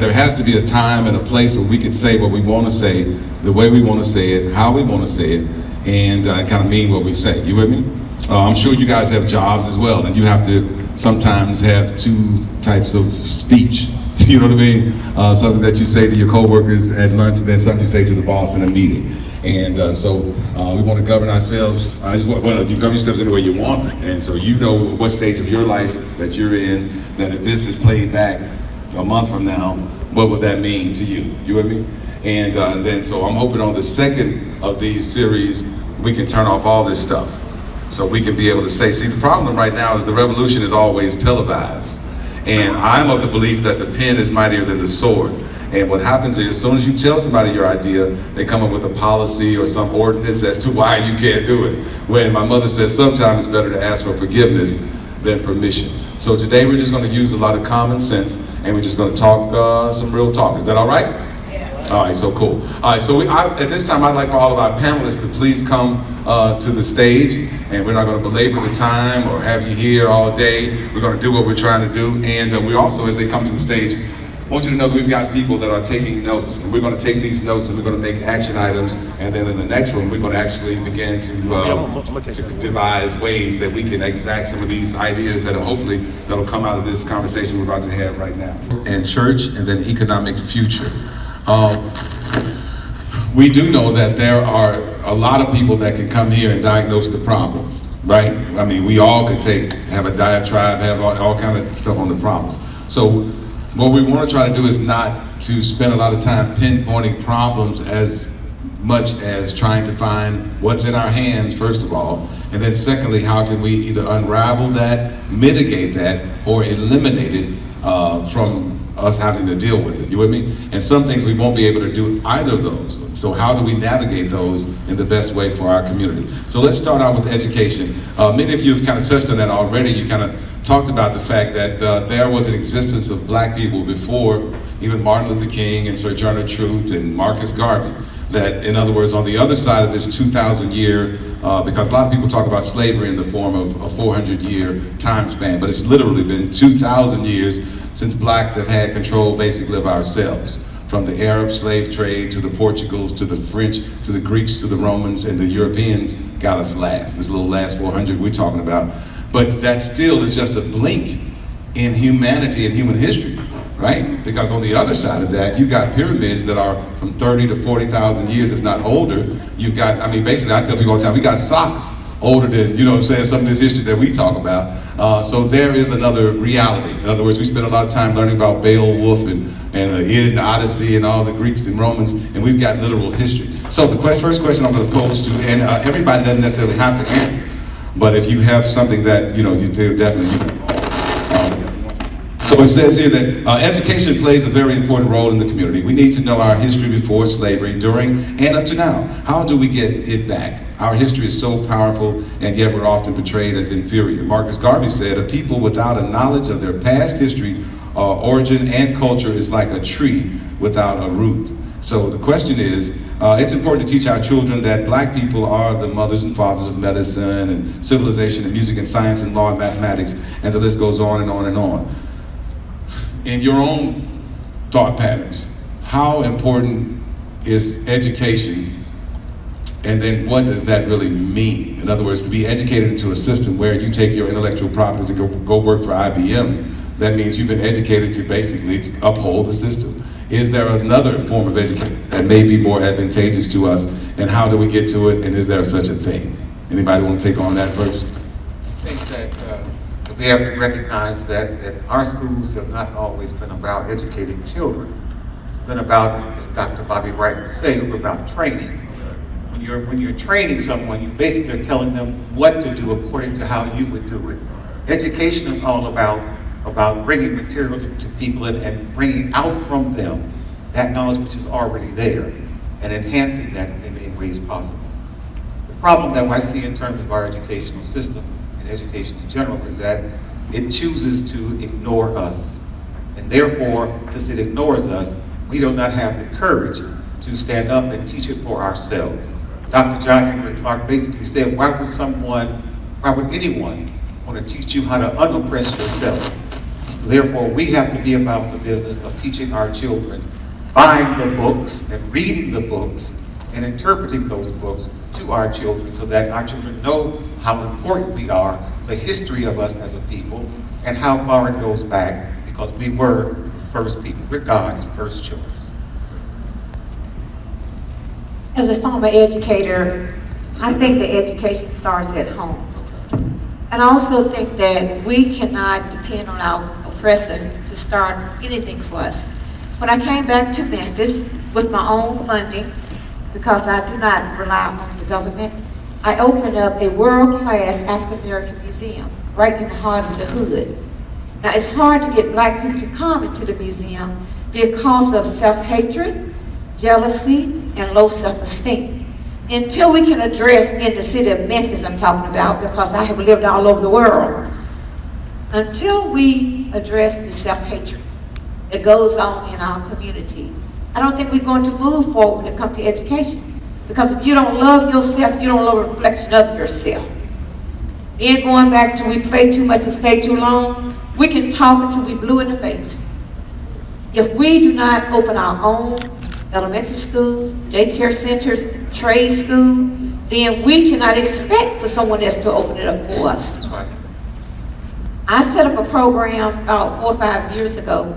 There has to be a time and a place where we can say what we want to say, the way we want to say it, how we want to say it, and kind of mean what we say. You with me? I'm sure you guys have jobs as well, and you have to sometimes have two types of speech. You know what I mean? Something that you say to your coworkers at lunch, and then something you say to the boss in a meeting. And so we want to govern ourselves. You govern yourselves any way you want, and so you know what stage of your life that you're in. That if this is played back a month from now, what would that mean to you? You with me? And then so I'm hoping on the second of these series we can turn off all this stuff, so we can be able to say. See, the problem right now is the revolution is always televised. And I'm of the belief that the pen is mightier than the sword. And what happens is, as soon as you tell somebody your idea, they come up with a policy or some ordinance as to why you can't do it. When my mother says sometimes it's better to ask for forgiveness than permission. So today we're just going to use a lot of common sense, and we're just going to talk some real talk. Is that all right? Yeah. All right, so cool. All right, so at this time I'd like for all of our panelists to please come to the stage, and we're not going to belabor the time or have you here all day. We're going to do what we're trying to do, and we also, as they come to the stage, I want you to know that we've got people that are taking notes, and we're going to take these notes and we're going to make action items, and then in the next one we're going to actually begin to devise ways that we can exact some of these ideas that hopefully that'll come out of this conversation we're about to have right now. And church, and then economic future. We do know that there are a lot of people that can come here and diagnose the problems, right? I mean, we all could have a diatribe, have all kind of stuff on the problems. So what we want to try to do is not to spend a lot of time pinpointing problems as much as trying to find what's in our hands, first of all, and then secondly, how can we either unravel that, mitigate that, or eliminate it from us having to deal with it. You with me? And some things we won't be able to do either of those. So how do we navigate those in the best way for our community? So let's start out with education. Many of you have kind of touched on that already. You kind of talked about the fact that there was an existence of black people before even Martin Luther King and Sojourner Truth and Marcus Garvey. That, in other words, on the other side of this 2,000-year, because a lot of people talk about slavery in the form of a 400-year time span, but it's literally been 2,000 years since blacks have had control basically of ourselves. From the Arab slave trade to the Portugals to the French to the Greeks to the Romans, and the Europeans got us last. This little last 400 we're talking about. But that still is just a blink in humanity and human history, right? Because on the other side of that, you've got pyramids that are from 30 to 40,000 years, if not older. You've got, I mean, basically I tell people all the time, we got socks older than, you know what I'm saying, some of this history that we talk about. So there is another reality. In other words, we spend a lot of time learning about Beowulf and the Odyssey and all the Greeks and Romans, and we've got literal history. So the first question I'm going to pose to, and everybody doesn't necessarily have to answer, but if you have something that, you know, you do definitely. So it says here that education plays a very important role in the community. We need to know our history before slavery, during, and up to now. How do we get it back? Our history is so powerful, and yet we're often portrayed as inferior. Marcus Garvey said, a people without a knowledge of their past history, origin, and culture is like a tree without a root. So the question is, it's important to teach our children that black people are the mothers and fathers of medicine and civilization and music and science and law and mathematics, and the list goes on and on and on. In your own thought patterns, how important is education, and then what does that really mean? In other words, to be educated into a system where you take your intellectual properties and go work for IBM, that means you've been educated to basically uphold the system. Is there another form of education that may be more advantageous to us, and how do we get to it, and is there such a thing? Anybody want to take on that first? I think that we have to recognize that our schools have not always been about educating children. It's been about, as Dr. Bobby Wright would say, about training. When you're training someone, you basically are telling them what to do according to how you would do it. Education is all about bringing material to people and bringing out from them that knowledge which is already there and enhancing that in any ways possible. The problem that I see in terms of our educational system and education in general is that it chooses to ignore us. And therefore, since it ignores us, we do not have the courage to stand up and teach it for ourselves. Dr. John Henry Clark basically said, why would anyone want to teach you how to unoppress yourself? Therefore, we have to be about the business of teaching our children, buying the books and reading the books and interpreting those books to our children so that our children know how important we are, the history of us as a people, and how far it goes back, because we were the first people. We're God's first choice. As a former educator, I think that education starts at home. And I also think that we cannot depend on our oppressor to start anything for us. When I came back to Memphis with my own funding, because I do not rely on the government, I opened up a world-class African-American museum right in the heart of the hood. Now, it's hard to get black people to come into the museum because of self-hatred, jealousy, and low self-esteem. Until we can address in the city of Memphis, I'm talking about, because I have lived all over the world, until we address the self-hatred that goes on in our community, I don't think we're going to move forward when it comes to education. Because if you don't love yourself, you don't love a reflection of yourself. Then going back to we play too much and stay too long, we can talk until we blue in the face. If we do not open our own elementary schools, daycare centers, trade school, then we cannot expect for someone else to open it up for us. That's right. I set up a program about 4 or 5 years ago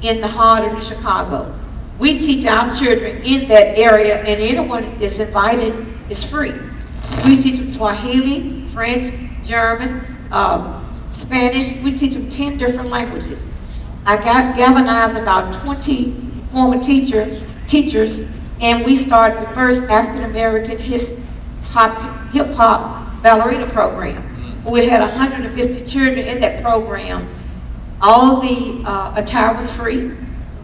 in the heart of Chicago. We teach our children in that area, and anyone that's invited is free. We teach them Swahili, French, German, Spanish. We teach them 10 different languages. I galvanized about 20 former teachers, and we started the first African-American hip-hop ballerina program. We had 150 children in that program. All the attire was free.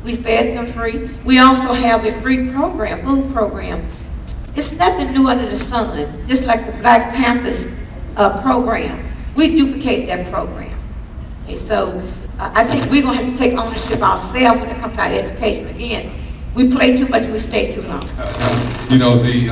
We fed them free. We also have a free program, food program. It's nothing new under the sun, just like the Black Panthers program. We duplicate that program. Okay, so I think we're going to have to take ownership ourselves when it comes to our education. Again, we play too much, we stay too long. You know, the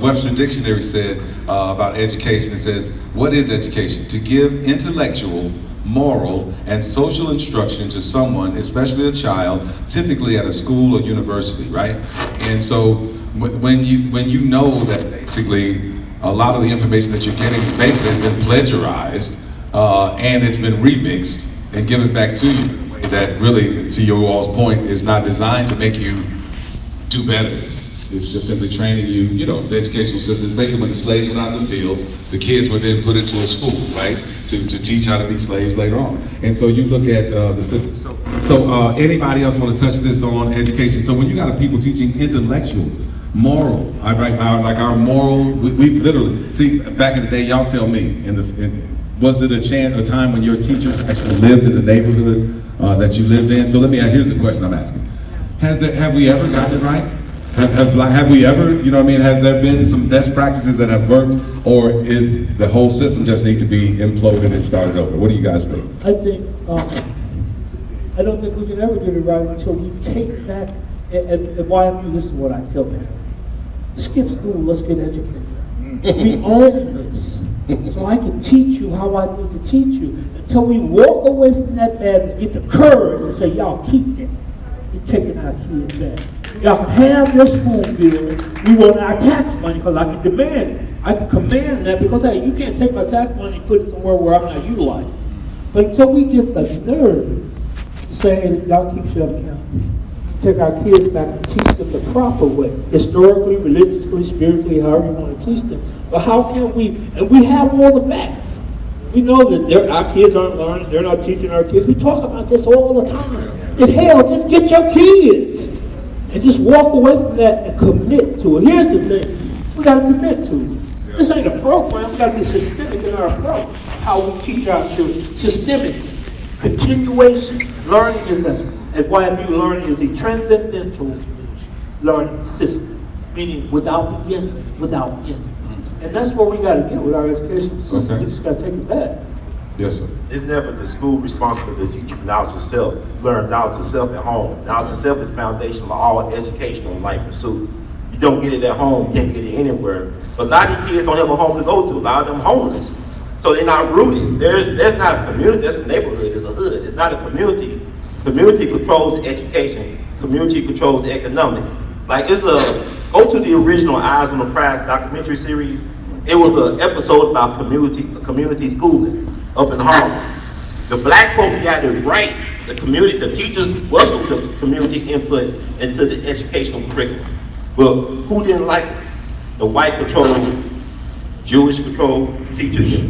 Webster Dictionary said about education, it says, what is education? To give intellectual, moral, and social instruction to someone, especially a child, typically at a school or university, right? And so when you know that basically a lot of the information that you're getting basically has been plagiarized and it's been remixed and given back to you in a way that really, to your all's point, is not designed to make you do better. It's just simply training you. You know, the educational system is basically when the slaves went out in the field, the kids were then put into a school, right, to teach how to be slaves later on. And so you look at the system. So anybody else want to touch this on education? So when you got a people teaching intellectual, moral, like our moral, we literally, see, back in the day, y'all tell me, was it a time when your teachers actually lived in the neighborhood that you lived in? So here's the question I'm asking. Have we ever gotten it right? Have we ever, you know what I mean, has there been some best practices that have worked, or is the whole system just need to be imploded and started over? What do you guys think? I think, I don't think we can ever get it right until we take back, and why this is what I tell parents. Skip school, let's get educated. We own this. So I can teach you how I need to teach you. Until we walk away from that madness, get the courage to say, y'all keep that. You're taking our kids back. Y'all can have your school bill. We want our tax money because I can demand it. I can command that because, hey, you can't take my tax money and put it somewhere where I'm not utilizing it. But until we get the nerve to say, hey, y'all keep shut account. Take our kids back and teach them the proper way. Historically, religiously, spiritually, however you want to teach them. But how can we, and we have all the facts. We know that our kids aren't learning, they're not teaching our kids. We talk about this all the time. That hell, just get your kids. And just walk away from that and commit to it. Here's the thing, we got to commit to it. This ain't a program, we got to be systemic in our approach. How we teach our children. Systemic. Continuation. Learning is at YMU, learning is a transcendental learning system. Meaning without beginning, without ending. And that's where we got to get with our education system. Okay. We just got to take it back. Yes, sir. It's never the school responsibility to teach you knowledge of self. Learn knowledge of self at home. Knowledge of self is foundational for all educational life pursuits. You don't get it at home, you can't get it anywhere. But a lot of these kids don't have a home to go to. A lot of them homeless. So they're not rooted. There's not a community, there's a neighborhood, there's a hood. It's not a community. Community controls the education. Community controls the economics. Like go to the original Eyes on the Prize documentary series. It was an episode about community schooling up in Harper. The black folks got it right. The teachers welcomed the community input into the educational curriculum. But who didn't like it? The white controlled, Jewish controlled teachers.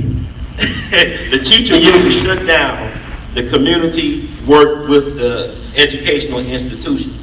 The teacher usually shut down. The community worked with the educational institution.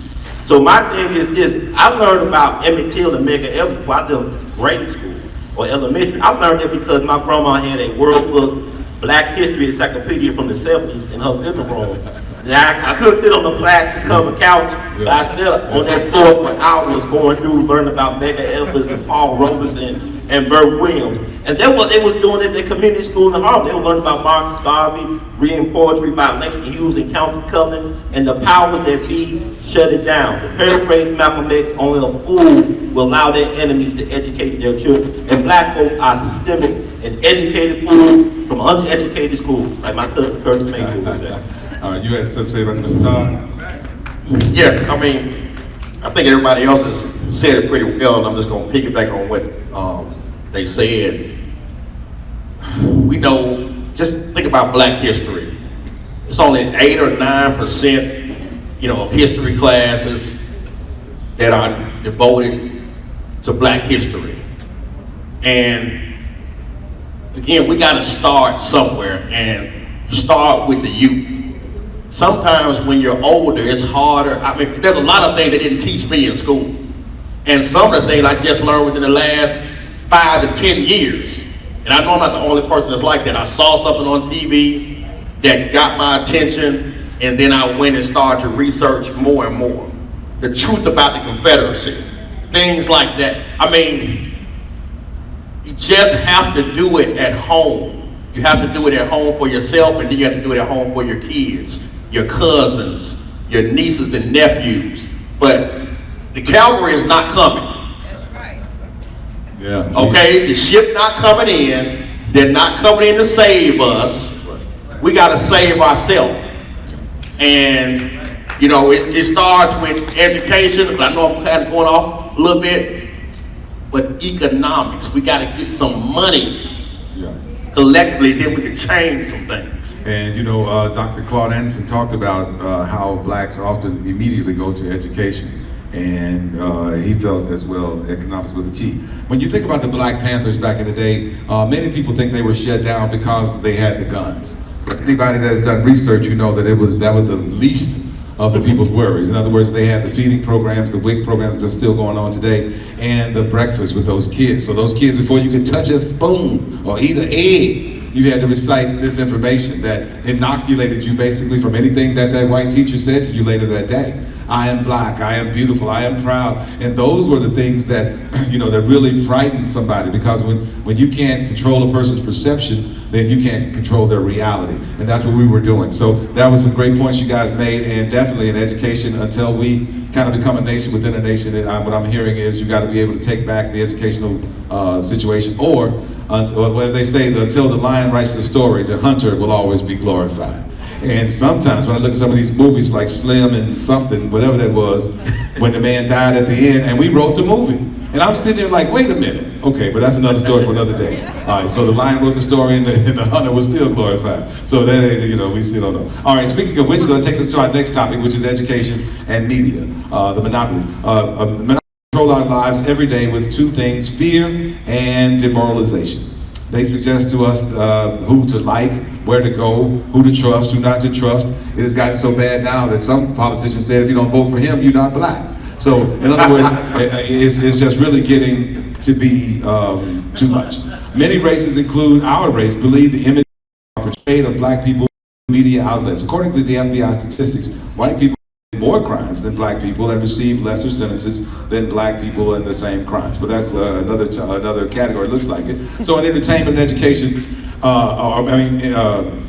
So my thing is this, I learned about Emmett Till and Medgar Evers before I did grade school or elementary. I learned it because my grandma had a World Book Black History Encyclopedia from the 70s in her living room. Now, I couldn't sit on the plastic covered couch, but I sat on that floor for hours going through, learning about Medgar Evers and Paul Robeson and Bert Williams. And that's what they was doing at the community school in Harlem. They were learning about Marcus Garvey, reading poetry by Langston Hughes and Countee Cullen, and the powers that be shut it down. To paraphrase Malcolm X, only a fool will allow their enemies to educate their children. And black folks are systemic and educated fools from undereducated schools, like my cousin Curtis Mayfield would say. All right, you had something to say about Mr. Todd? Yes, I mean, I think everybody else has said it pretty well, and I'm just going to piggyback on what they said. We know, just think about black history. It's only 8 or 9%, of history classes that are devoted to black history. And again, we got to start somewhere and start with the youth. Sometimes when you're older, it's harder. I mean, there's a lot of things they didn't teach me in school. And some of the things I just learned within the last 5 to 10 years. And I know I'm not the only person that's like that. I saw something on TV that got my attention, and then I went and started to research more and more. The truth about the Confederacy, things like that. I mean, you just have to do it at home. You have to do it at home for yourself, and then you have to do it at home for your kids, your cousins, your nieces and nephews. But the cavalry is not coming. That's right. Yeah. Okay, the ship not coming in. They're not coming in to save us. We got to save ourselves. And it starts with education. I know I'm kind of going off a little bit, but economics. We got to get some money. Yeah. Collectively, then we can change some things. And Dr. Claude Anderson talked about how blacks often immediately go to education. And he felt as well economics was the key. When you think about the Black Panthers back in the day, many people think they were shut down because they had the guns. But anybody that's done research, that that was the least of the people's worries. In other words, they had the feeding programs, the WIC programs that are still going on today, and the breakfast with those kids. So those kids, before you could touch a spoon or eat an egg, you had to recite this information that inoculated you basically from anything that white teacher said to you later that day. I am black, I am beautiful, I am proud. And those were the things that, that really frightened somebody, because when you can't control a person's perception, then you can't control their reality. And that's what we were doing. So that was some great points you guys made, and definitely in education, until we kind of become a nation within a nation, and what I'm hearing is you got to be able to take back the educational situation, or as they say, until the lion writes the story, the hunter will always be glorified. And sometimes when I look at some of these movies like Slim and something, whatever that was, when the man died at the end, and we wrote the movie. And I'm sitting there like, wait a minute. Okay, but that's another story for another day. All right, so the lion wrote the story, and the hunter was still glorified. So that, we still don't know. All right, speaking of which, that takes us to our next topic, which is education and media, the monopolies. Monopolies control our lives every day with two things: fear and demoralization. They suggest to us who to like, where to go, who to trust, who not to trust. It has gotten so bad now that some politicians say if you don't vote for him, you're not black. So, in other words, it's just really getting to be too much. Many races, include our race, believe the image portrayed of black people in media outlets. According to the FBI statistics, white people commit more crimes than black people and receive lesser sentences than black people in the same crimes. But that's another category, it looks like it. So in entertainment and education,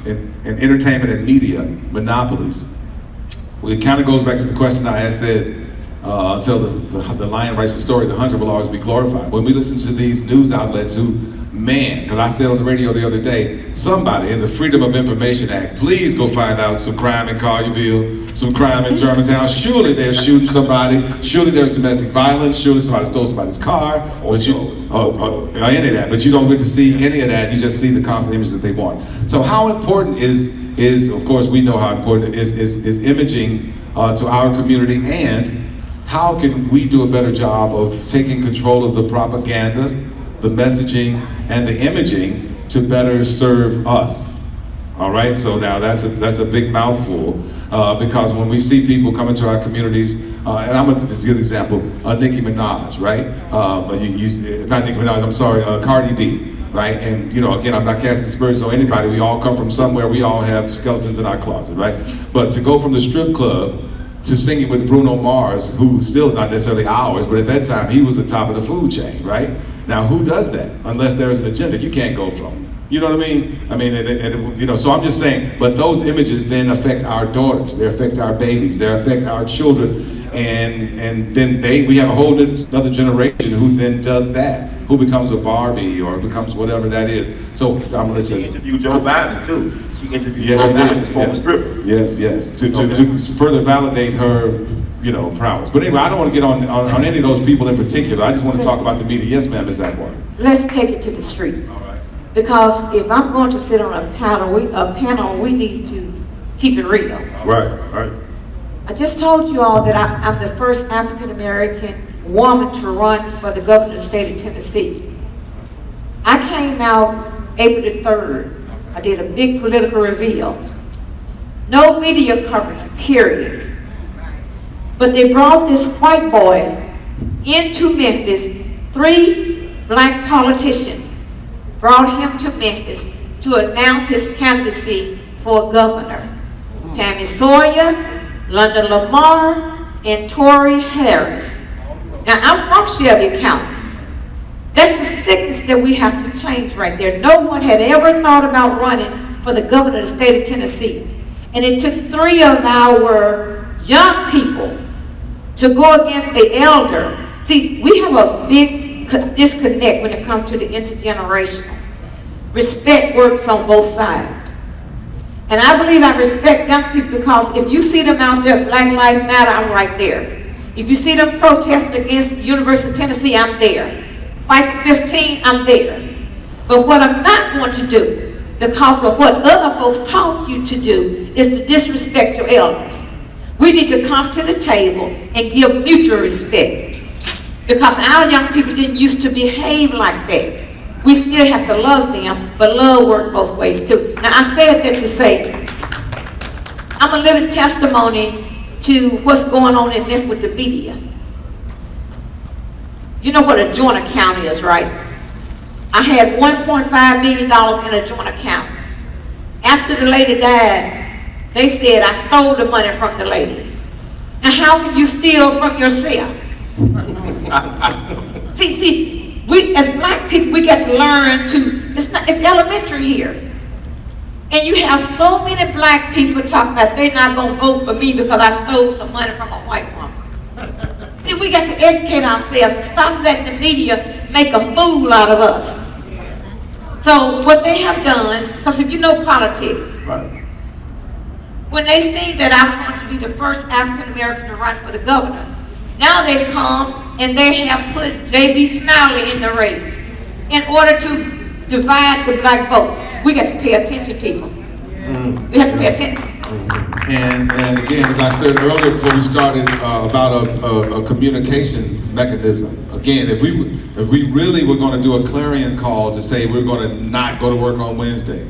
in entertainment and media, monopolies, well, it kind of goes back to the question I had said, until the lion writes the story, the hunter will always be glorified. When we listen to these news outlets who man, because I said on the radio the other day, somebody in the Freedom of Information Act, please go find out some crime in Collierville, some crime in Germantown. Surely they're shooting somebody. Surely there's domestic violence. Surely somebody stole somebody's car. Or any of that. But you don't get to see any of that. You just see the constant images that they want. So how important is of course we know how important is imaging to our community, and how can we do a better job of taking control of the propaganda, the messaging, and the imaging to better serve us? All right, so now that's a big mouthful, because when we see people come into our communities, and I'm gonna just give an example, Nicki Minaj, right? Not Nicki Minaj, I'm sorry, Cardi B, right? And you know, again, I'm not casting aspersions on anybody. We all come from somewhere. We all have skeletons in our closet, right? But to go from the strip club to singing with Bruno Mars, who's still not necessarily ours, but at that time he was the top of the food chain, right? Now who does that? Unless there's an agenda, you can't go from. You know what I mean? I mean, you know, so I'm just saying, but those images then affect our daughters, they affect our babies, they affect our children, and then we have a whole another generation who then does that, who becomes a Barbie or becomes whatever that is. So I'm gonna let you. She interviewed Joe Biden too. She interviewed Yes, Joe she Biden, did. his former Yes. stripper. Yes, yes, to further validate her, you know, prowess. But anyway, I don't want to get on any of those people in particular. I just want to talk about the media. Yes, ma'am, Ms. Atwaters. Let's take it to the street. All right. Because if I'm going to sit on a panel, we need to keep it real. Right, right. I just told you all that I'm the first African-American woman to run for the governor of the state of Tennessee. I came out April the 3rd. I did a big political reveal. No media coverage, period. But they brought this white boy into Memphis, 3 black politicians brought him to Memphis to announce his candidacy for governor. Tammy Sawyer, London Lamar, and Tory Harris. Now I'm from Shelby County. That's the sickness that we have to change right there. No one had ever thought about running for the governor of the state of Tennessee. And it took 3 of our young people to go against the elder. See, we have a big disconnect when it comes to the intergenerational. Respect works on both sides. And I believe I respect young people because if you see them out there, Black Lives Matter, I'm right there. If you see them protesting against the University of Tennessee, I'm there. Fight for 15, I'm there. But what I'm not going to do, because of what other folks taught you to do, is to disrespect your elders. We need to come to the table and give mutual respect. Because our young people didn't used to behave like that. We still have to love them, but love works both ways too. Now I said that to say, I'm a living testimony to what's going on in Memphis with the media. You know what a joint account is, right? I had $1.5 million in a joint account. After the lady died, they said I stole the money from the lady. Now how can you steal from yourself? See, we as black people, we got to learn to, it's elementary here. And you have so many black people talking about they're not going to vote for me because I stole some money from a white woman. See, we got to educate ourselves and stop letting the media make a fool out of us. So what they have done, because if you know politics, Right. when they see that I was going to be the first African American to run for the governor, now they come and they have put J.B. Smiley in the race in order to divide the black vote. We got to pay attention, people. We have to pay attention. And again, as I said earlier before we started, about a communication mechanism. Again, if we really were going to do a clarion call to say we're going to not go to work on Wednesday,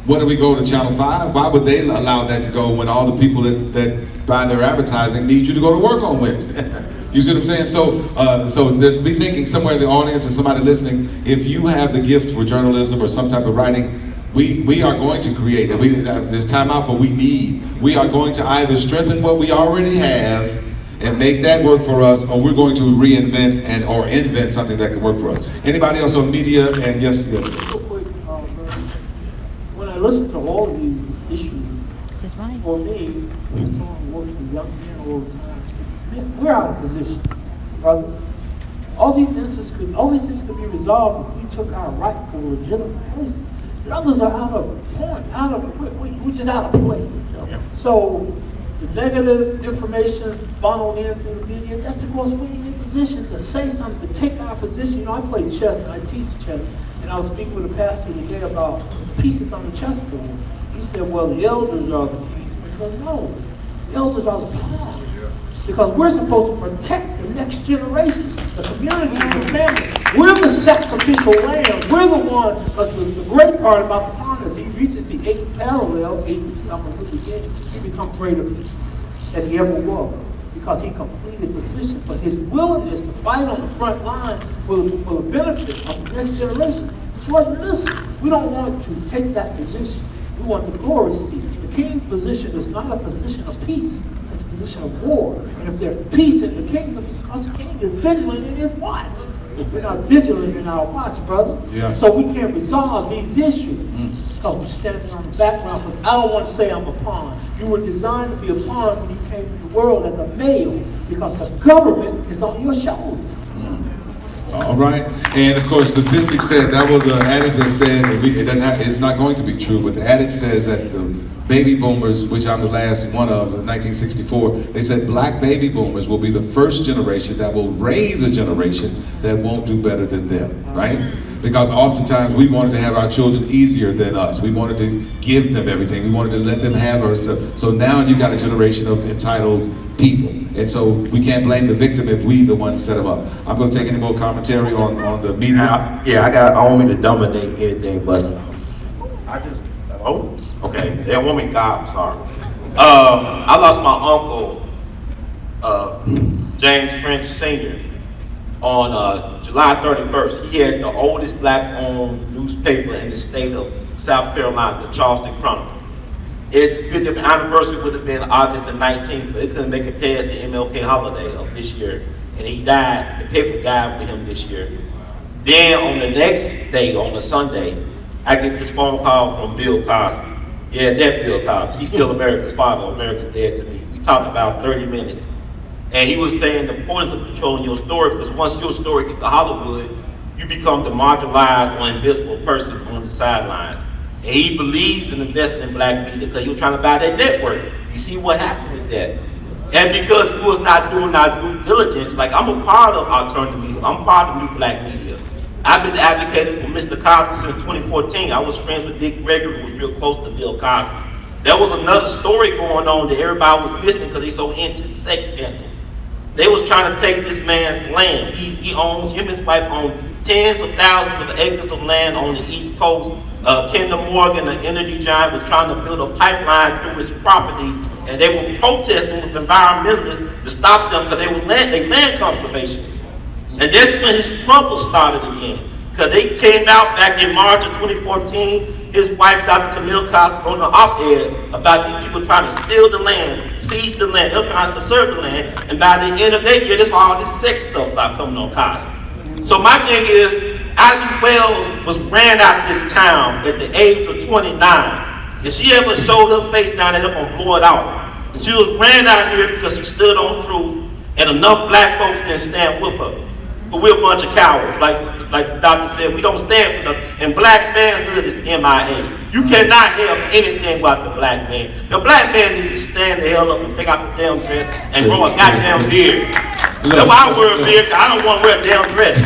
what do we go to Channel 5? Why would they allow that to go when all the people that buy their advertising need you to go to work on Wednesday? You see what I'm saying? So just be thinking somewhere in the audience or somebody listening, if you have the gift for journalism or some type of writing, we are going to create it. There's time out for we are going to either strengthen what we already have and make that work for us, or we're going to reinvent or invent something that can work for us. Anybody else on media? And yes. Real quick, when I listen to all of these issues, for me, as someone who works with young men all the time, we're out of position, brothers. All these things could be resolved if we took our rightful, legitimate place. Brothers are out of point, we're just out of place. So the negative information funneled in through the media, that's because we're in a position to say something, to take our position. You know, I play chess and I teach chess, and I was speaking with a pastor today about pieces on the chessboard. He said, well, the elders are the keys. Because no, the elders are the pawns. Because we're supposed to protect the next generation, the community, the family. We're the sacrificial lamb. We're the one, the great part about the founder, if he reaches the 8th parallel, he becomes greater peace than he ever was. Because he completed the mission. But his willingness to fight on the front line for the benefit of the next generation is what listen. We don't want to take that position. We want the glory seat. The king's position is not a position of peace. It's a position of war. And if there's peace in the kingdom, it's because the king is vigilant in his watch. We're not vigilant in our watch, brother. Yeah. So we can't resolve these issues because we're standing on the background. But I don't want to say I'm a pawn. You were designed to be a pawn when you came into the world as a male because the government is on your shoulders. All right, and of course, statistics said that was an adage that said it's not going to be true, but the adage says that the baby boomers, which I'm the last one of, in 1964, they said black baby boomers will be the first generation that will raise a generation that won't do better than them, right? Because oftentimes we wanted to have our children easier than us. We wanted to give them everything. We wanted to let them have our stuff. So now you got a generation of entitled people. And so we can't blame the victim if we the ones set them up. I'm going to take any more commentary on the media. I don't mean to dominate anything, but okay, that woman, God, I'm sorry. I lost my uncle, James French Sr., on July 31st. He had the oldest black-owned newspaper in the state of South Carolina, the Charleston Chronicle. Its 50th anniversary would have been August the 19th, but it couldn't make it past the MLK holiday of this year. And he died, the paper died with him this year. Then on the next day, on a Sunday, I get this phone call from Bill Cosby. Yeah, that Bill Cosby. He's still America's father. America's dead to me. We talked about 30 minutes. And he was saying the importance of controlling your story, because once your story gets to Hollywood, you become the marginalized or invisible person on the sidelines. And he believes in investing in black media because he was trying to buy that network. You see what happened with that. And because we was not doing our due diligence, like I'm a part of alternative media, I'm part of New Black Media. I've been advocating for Mr. Cosby since 2014. I was friends with Dick Gregory, who was real close to Bill Cosby. There was another story going on that everybody was missing because they so into sex scandals. They was trying to take this man's land. He owns, him and his wife own tens of thousands of acres of land on the East Coast. Kinder Morgan, an energy giant, was trying to build a pipeline through his property, and they were protesting with environmentalists to stop them because they were land conservationists. And that's when his trouble started again. Because they came out back in March of 2014, his wife, Dr. Camille Cosby, wrote an op-ed about these people trying to steal the land, seize the land, they're trying to conserve the land, and by the end of that year, there's all this sex stuff about coming on Cosby. So my thing is, Ivy Wells was ran out of this town at the age of 29. If she ever showed her face down there, they're gonna blow it out. And she was ran out here because she stood on truth, and enough black folks didn't stand with her. But we're a bunch of cowards, like the doctor said, we don't stand for nothing. And black manhood is MIA. You cannot have anything about the black man. The black man needs to stand the hell up and take out the damn dress and grow a goddamn beard. That's why I wear a beard, because I don't want to wear a damn dress.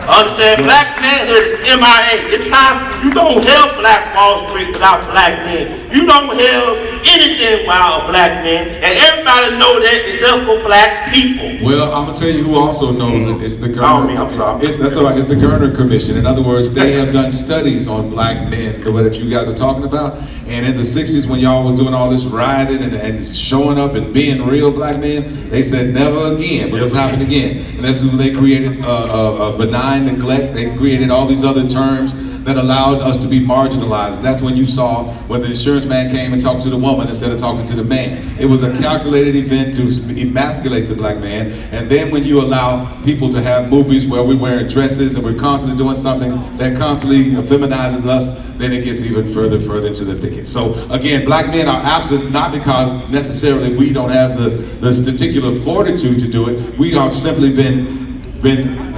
Understand? Black manhood is MIA. It's time, you don't have Black Wall Street without black men. You don't have anything without a black man. And everybody know that except for black people. Well, I'm going to tell you who also knows it. It's the Garner. I'm sorry. That's all right. It's the Garner Commission. In other words, they have done studies on black men, the way that you guys are talking about. And in the 60s, when y'all was doing all this rioting and showing up and being real black men, they said never again, but it's happened again. And this is when they created benign neglect. They created all these other terms that allowed us to be marginalized. That's when you saw when the insurance man came and talked to the woman instead of talking to the man. It was a calculated event to emasculate the black man. And then when you allow people to have movies where we're wearing dresses and we're constantly doing something that constantly feminizes us, then it gets even further into the thicket. So again, black men are absent not because necessarily we don't have the particular fortitude to do it. We have simply been been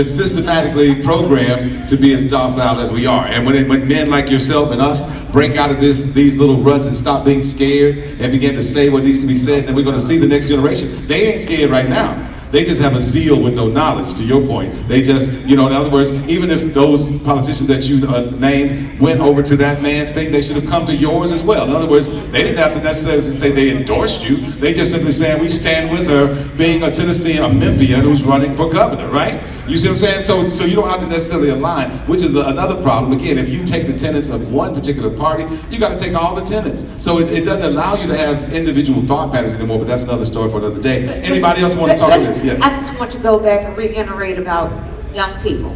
systematically programmed to be as docile as we are. And when men like yourself and us break out of these little ruts and stop being scared and begin to say what needs to be said, then we're going to see the next generation. They ain't scared right now. They just have a zeal with no knowledge, to your point. They just, in other words, even if those politicians that you named went over to that man's thing, they should have come to yours as well. In other words, they didn't have to necessarily say they endorsed you. They just simply saying, we stand with her being a Tennessean, a Memphian who's running for governor, right? You see what I'm saying? So you don't have to necessarily align, which is another problem. Again, if you take the tenets of one particular party, you got to take all the tenets. So it doesn't allow you to have individual thought patterns anymore, but that's another story for another day. Anybody else want to talk about this? Yeah. I just want to go back and reiterate about young people.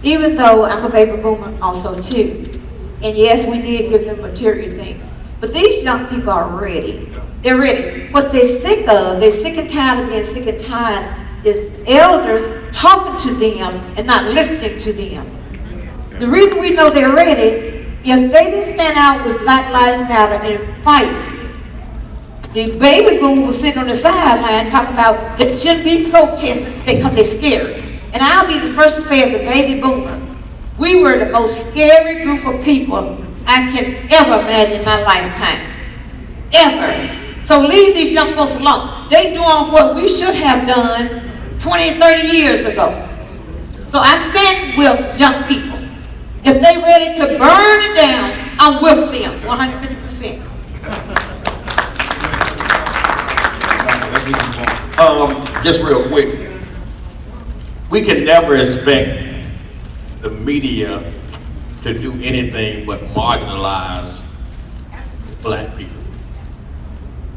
Even though I'm a baby boomer also too, and yes, we did give them material things, but these young people are ready. They're ready. What they're sick and tired of being sick and tired is elders talking to them and not listening to them. The reason we know they're ready, if they didn't stand out with Black Lives Matter and fight, the baby boom was sitting on the sideline talking about there shouldn't be protests because they're scared. And I'll be the first to say, as a baby boomer, we were the most scary group of people I can ever imagine in my lifetime. Ever. So leave these young folks alone. They doing what we should have done 20, 30 years ago. So I stand with young people. If they're ready to burn it down, I'm with them 150%. Just real quick, we can never expect the media to do anything but marginalize black people.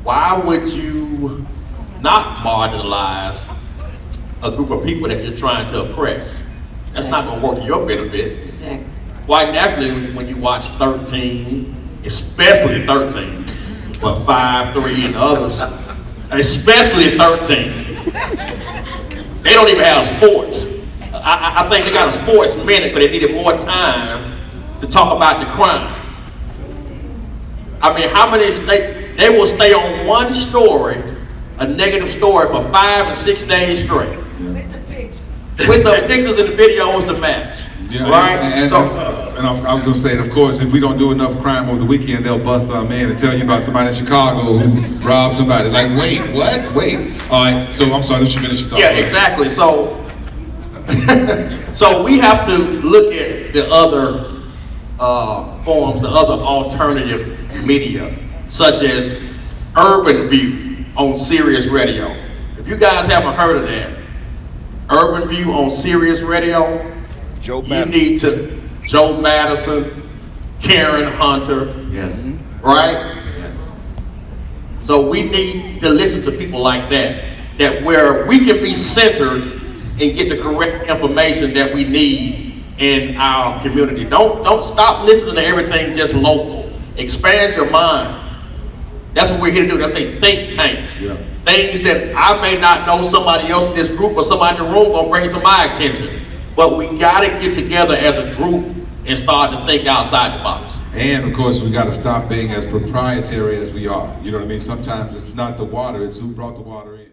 Why would you not marginalize a group of people that you're trying to oppress? That's not going to work to your benefit. Exactly. Quite naturally, when you watch 13, especially 13, but 5, 3, and others, especially 13, they don't even have sports. I think they got a sports minute, but they needed more time to talk about the crime. I mean, how many they will stay on one story, a negative story, for 5 and 6 days straight. With the pictures and the videos to match. Yeah, right? And I was going to say, of course, if we don't do enough crime over the weekend, they'll bust some in and tell you about somebody in Chicago who robbed somebody. Like, wait, what? Wait. All right, so I'm sorry, let you finish your thought. Yeah, exactly. So, so we have to look at the other forms, the other alternative media, such as Urban View on Sirius Radio. If you guys haven't heard of that, Urban View on Sirius Radio, Joe you Madison. need to, Joe Madison, Karen Hunter, Yes. right? Yes. So we need to listen to people like that where we can be centered and get the correct information that we need in our community. Don't stop listening to everything just local. Expand your mind. That's what we're here to do. That's a think tank. Yeah. Things that I may not know, somebody else in this group or somebody in the room gonna bring it to my attention. But we gotta get together as a group and start to think outside the box. And of course, we got to stop being as proprietary as we are. You know what I mean? Sometimes it's not the water, it's who brought the water in.